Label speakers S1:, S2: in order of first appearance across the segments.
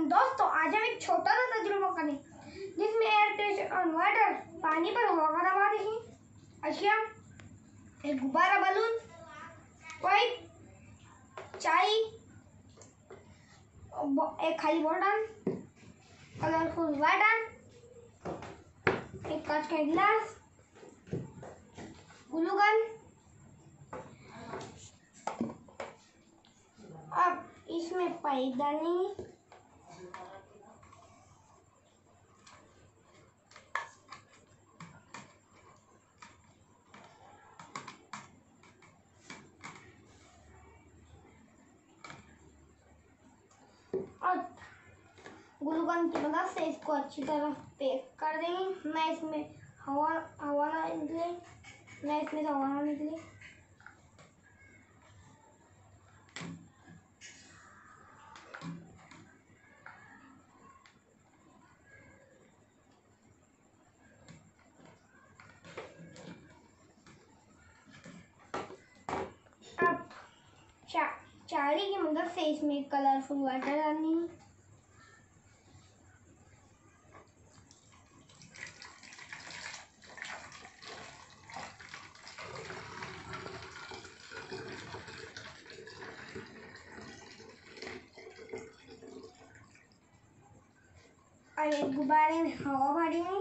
S1: दोस्तों, आज हम एक छोटा सा तजुर्बा करें जिसमें एयर प्रेशर और वाटर पानी पर हवा का दबाव देखें। अशिया, एक गुब्बारा बलून, पाइप, चाय, एक खाली बोतल, कलरफुल वाटर, एक कांच का गिलास, ग्लू गन। अब इसमें पाइप डालेंगे। और ग्लू गन की मदद से इसको अच्छी तरह पैक कर देंगे। ना इसमें हवा ना निकले, ना इसमें से हवा ना निकले। अब चारी की मदद से इसमें कलरफुल वाटर डालनी है। और एक गुब्बारे में हवा भरेंगे।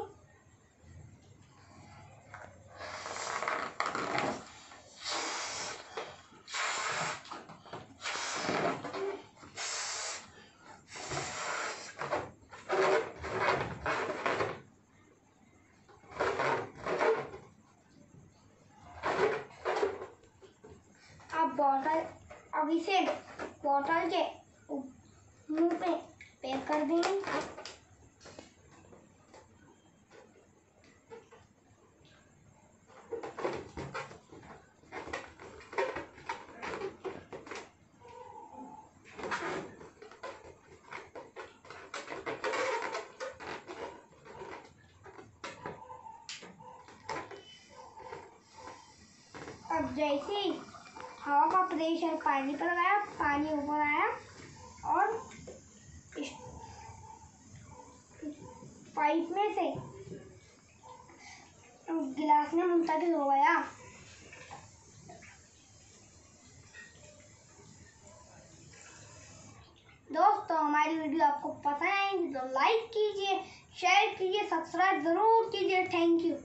S1: अब इसे बोतल के मुंह पे पैक कर देंगे। अब जैसे ही हवा का प्रेशर पानी पर गया, पानी ऊपर आया और पाइप में से गिलास में मुंतकिल हो गया। दोस्तों, हमारी वीडियो आपको पसंद आएगी तो लाइक कीजिए, शेयर कीजिए, सब्सक्राइब जरूर कीजिए। Thank you.